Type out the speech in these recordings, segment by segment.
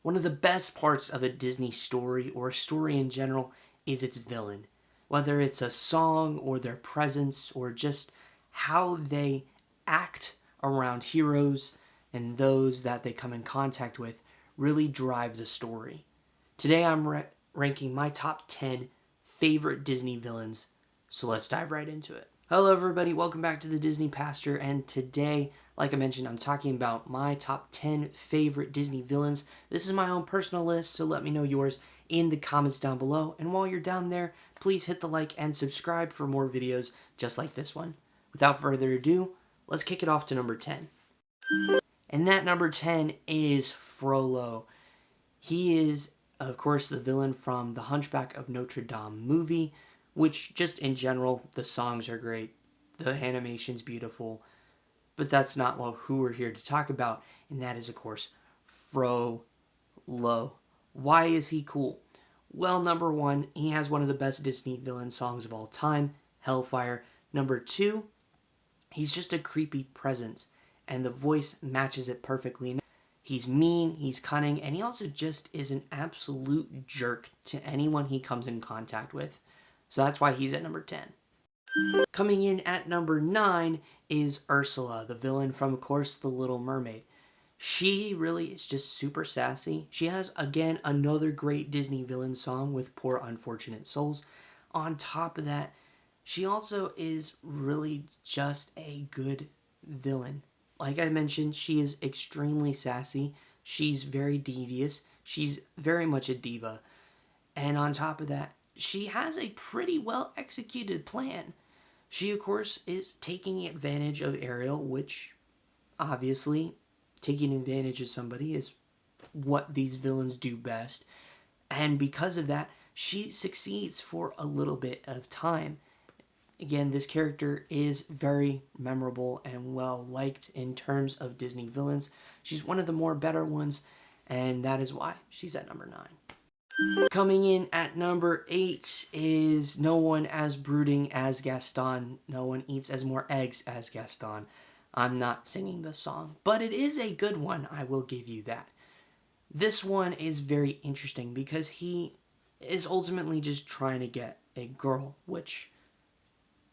One of the best parts of a Disney story, or a story in general, is its villain. Whether it's a song, or their presence, or just how they act around heroes and those that they come in contact with, really drives a story. Today I'm ranking my top 10 favorite Disney villains, so let's dive right into it. Hello everybody, welcome back to the Disney Pastor, and today, like I mentioned, I'm talking about my top 10 favorite Disney villains. This is my own personal list, so let me know yours in the comments down below, and while you're down there, please hit the like and subscribe for more videos just like this one. Without further ado, let's kick it off to number 10. And that number 10 is Frollo. He is, of course, the villain from the Hunchback of Notre Dame movie, which just in general, the songs are great, the animation's beautiful, but that's not who we're here to talk about, and that is, of course, Frollo. Why is he cool? Well, number one, he has one of the best Disney villain songs of all time, Hellfire. Number two, he's just a creepy presence, and the voice matches it perfectly. He's mean, he's cunning, and he also just is an absolute jerk to anyone he comes in contact with. So that's why he's at number 10. Coming in at number 9 is Ursula, the villain from, of course, The Little Mermaid. She really is just super sassy. She has, again, another great Disney villain song with Poor Unfortunate Souls. On top of that, she also is really just a good villain. Like I mentioned, she is extremely sassy. She's very devious. She's very much a diva. And on top of that, she has a pretty well executed plan. She, of course, is taking advantage of Ariel, which, obviously, taking advantage of somebody is what these villains do best. And because of that, she succeeds for a little bit of time. Again, this character is very memorable and well liked in terms of Disney villains. She's one of the more better ones, and that is why she's at number 9. Coming in at number 8 is no one as brooding as Gaston. No one eats as more eggs as Gaston. I'm not singing the song, but it is a good one, I will give you that. This one is very interesting because he is ultimately just trying to get a girl, which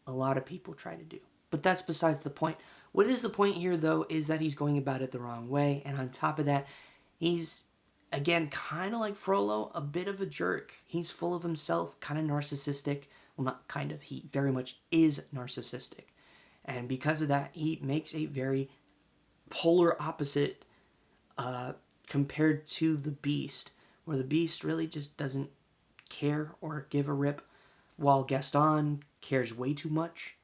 a lot of people try to do. But that's besides the point. What is the point here, though, is that he's going about it the wrong way, and on top of that, he's, again, kind of like Frollo, a bit of a jerk. He's full of himself, kind of narcissistic. Well, not kind of, he very much is narcissistic. And because of that, he makes a very polar opposite compared to the Beast, where the Beast really just doesn't care or give a rip, while Gaston cares way too much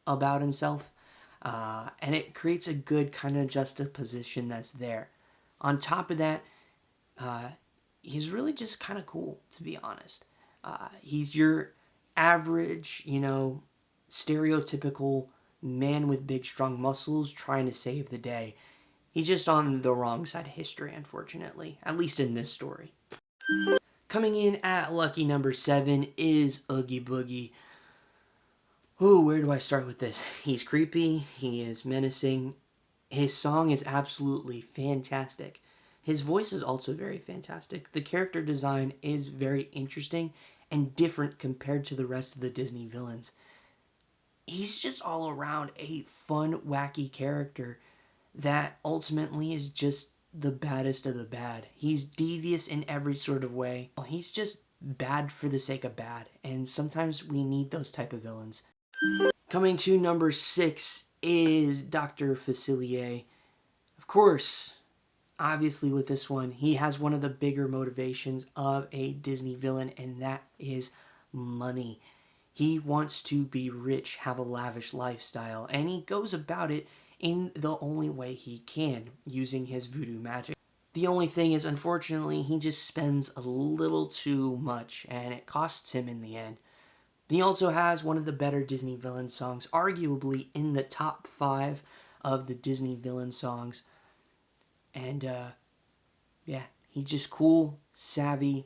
about himself. And it creates a good kind of juxtaposition that's there. On top of that, he's really just kind of cool, to be honest. He's your average, stereotypical man with big, strong muscles trying to save the day. He's just on the wrong side of history, unfortunately, at least in this story. Coming in at lucky number 7 is Oogie Boogie. Ooh, where do I start with this? He's creepy, he is menacing, his song is absolutely fantastic. His voice is also very fantastic. The character design is very interesting and different compared to the rest of the Disney villains. He's just all around a fun, wacky character that ultimately is just the baddest of the bad. He's devious in every sort of way. He's just bad for the sake of bad, and sometimes we need those type of villains. Coming to number 6 is Dr. Facilier. Of course, obviously with this one, he has one of the bigger motivations of a Disney villain, and that is money. He wants to be rich, have a lavish lifestyle, and he goes about it in the only way he can, using his voodoo magic. The only thing is, unfortunately, he just spends a little too much, and it costs him in the end. He also has one of the better Disney villain songs, arguably in the top 5 of the Disney villain songs. And, yeah, he's just cool, savvy,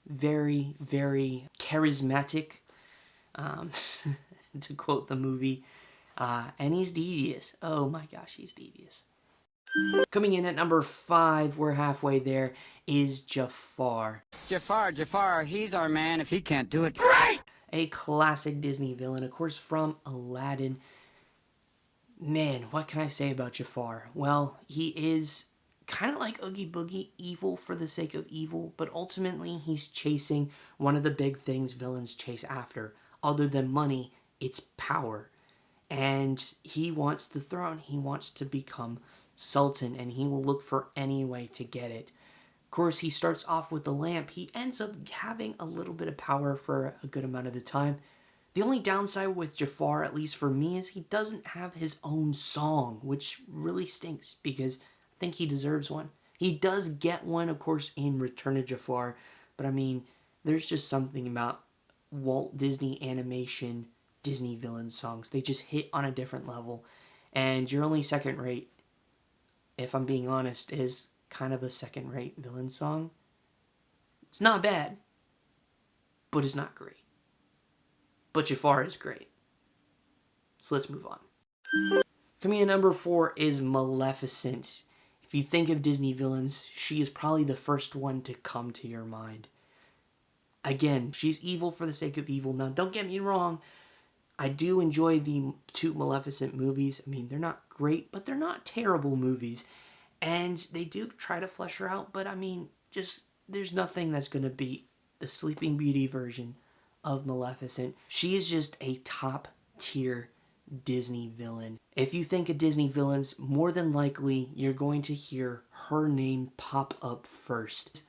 very, very charismatic, to quote the movie. And he's devious. Oh my gosh, he's devious. Coming in at number 5, we're halfway there, is Jafar. Jafar, he's our man if he can't do it. Great! A classic Disney villain, of course, from Aladdin. Man, what can I say about Jafar? Well, he is kind of like Oogie Boogie, evil for the sake of evil, but ultimately he's chasing one of the big things villains chase after. Other than money, it's power. And he wants the throne. He wants to become Sultan, and he will look for any way to get it. Of course, he starts off with the lamp. He ends up having a little bit of power for a good amount of the time. The only downside with Jafar, at least for me, is he doesn't have his own song, which really stinks because I think he deserves one. He does get one, of course, in Return of Jafar, but I mean, there's just something about Walt Disney animation Disney villain songs. They just hit on a different level, and Your Only Second Rate, if I'm being honest, is kind of a second-rate villain song. It's not bad, but it's not great. But Jafar is great. So let's move on. Coming in number 4 is Maleficent. If you think of Disney villains, she is probably the first one to come to your mind. Again, she's evil for the sake of evil. Now, don't get me wrong. I do enjoy the 2 Maleficent movies. I mean, they're not great, but they're not terrible movies. And they do try to flesh her out, but I mean, just there's nothing that's going to beat the Sleeping Beauty version of Maleficent. She is just a top tier Disney villain. If you think of Disney villains, more than likely you're going to hear her name pop up first.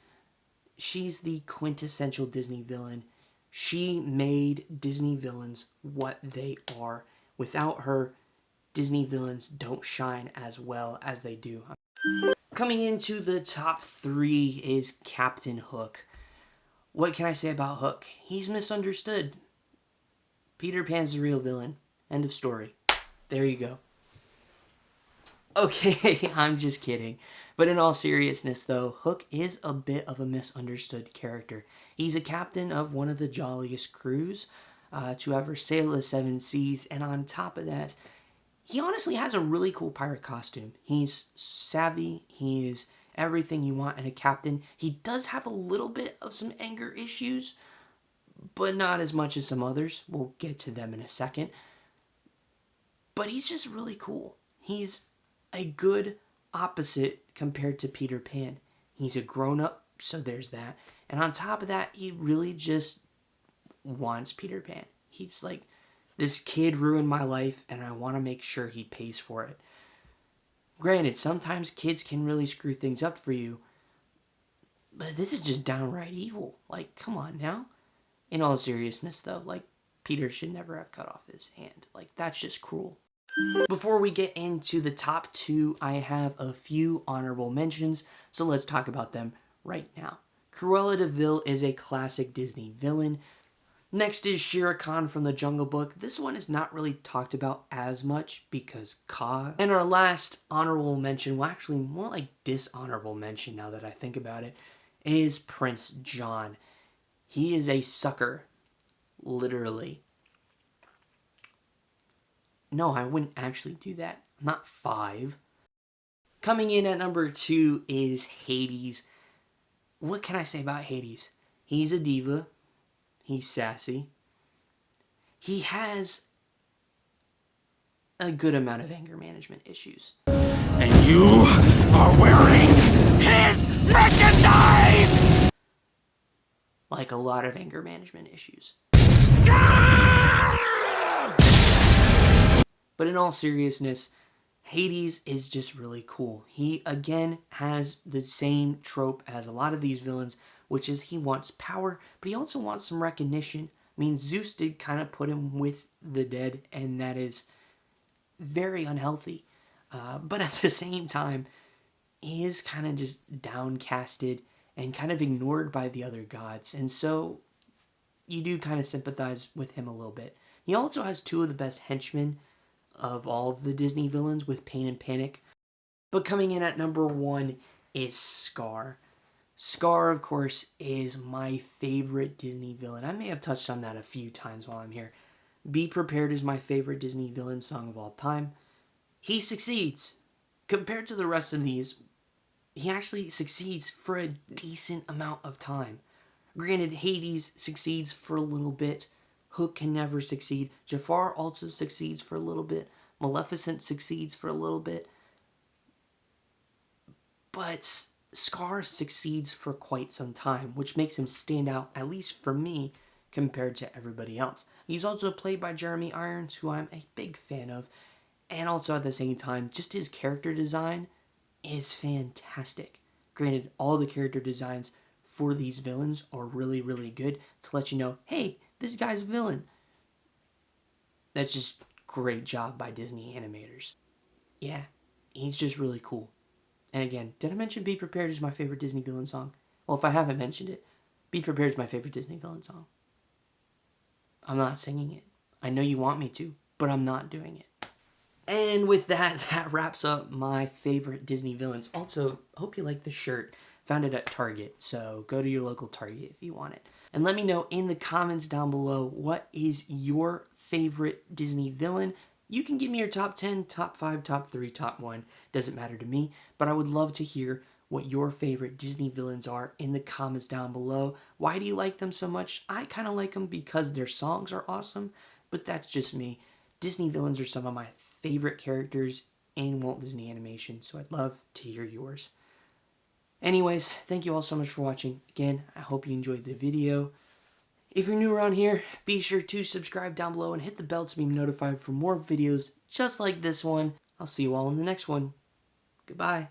She's the quintessential Disney villain. She made Disney villains what they are. Without her, Disney villains don't shine as well as they do. Coming into the top 3 is Captain Hook. What can I say about Hook? He's misunderstood. Peter Pan's the real villain. End of story. There you go. Okay, I'm just kidding. But in all seriousness, though, Hook is a bit of a misunderstood character. He's a captain of one of the jolliest crews to ever sail the 7 seas, and on top of that, he honestly has a really cool pirate costume. He's savvy. He is everything you want in a captain. He does have a little bit of some anger issues, but not as much as some others. We'll get to them in a second. But he's just really cool. He's a good opposite compared to Peter Pan. He's a grown-up, so there's that. And on top of that, he really just wants Peter Pan. He's like, this kid ruined my life, and I want to make sure he pays for it. Granted, sometimes kids can really screw things up for you, but this is just downright evil. Like, come on now. In all seriousness, though, like, Peter should never have cut off his hand. Like, that's just cruel. Before we get into the top 2, I have a few honorable mentions, so let's talk about them right now. Cruella de Vil is a classic Disney villain. Next is Shere Khan from the Jungle Book. This one is not really talked about as much because Kaa. And our last honorable mention, well actually more like dishonorable mention now that I think about it, is Prince John. He is a sucker, literally. No, I wouldn't actually do that. I'm not 5. Coming in at number 2 is Hades. What can I say about Hades? He's a diva. He's sassy. He has a good amount of anger management issues. And you are wearing his merchandise! Like a lot of anger management issues. But in all seriousness, Hades is just really cool. He, again, has the same trope as a lot of these villains, which is he wants power, but he also wants some recognition. I mean, Zeus did kind of put him with the dead, and that is very unhealthy. But at the same time, he is kind of just downcasted and kind of ignored by the other gods. And so you do kind of sympathize with him a little bit. He also has 2 of the best henchmen of all the Disney villains with Pain and Panic. But coming in at number 1 is Scar. Scar, of course, is my favorite Disney villain. I may have touched on that a few times while I'm here. Be Prepared is my favorite Disney villain song of all time. He succeeds. compared to the rest of these, he actually succeeds for a decent amount of time. Granted, Hades succeeds for a little bit. Hook can never succeed. Jafar also succeeds for a little bit. Maleficent succeeds for a little bit. But Scar succeeds for quite some time, which makes him stand out, at least for me, compared to everybody else. He's also played by Jeremy Irons, who I'm a big fan of. And also at the same time, just his character design is fantastic. Granted, all the character designs for these villains are really, really good to let you know, hey, this guy's a villain. That's just great job by Disney animators. Yeah, he's just really cool. And again, did I mention Be Prepared is my favorite Disney villain song? Well, if I haven't mentioned it, Be Prepared is my favorite Disney villain song. I'm not singing it. I know you want me to, but I'm not doing it. And with that, that wraps up my favorite Disney villains. Also, hope you like the shirt. Found it at Target, so go to your local Target if you want it. And let me know in the comments down below, what is your favorite Disney villain? You can give me your top 10, top 5, top 3, top 1. Doesn't matter to me, but I would love to hear what your favorite Disney villains are in the comments down below. Why do you like them so much? I kind of like them because their songs are awesome, but that's just me. Disney villains are some of my favorite characters in Walt Disney Animation, so I'd love to hear yours. Anyways, thank you all so much for watching. Again, I hope you enjoyed the video. If you're new around here, be sure to subscribe down below and hit the bell to be notified for more videos just like this one. I'll see you all in the next one. Goodbye.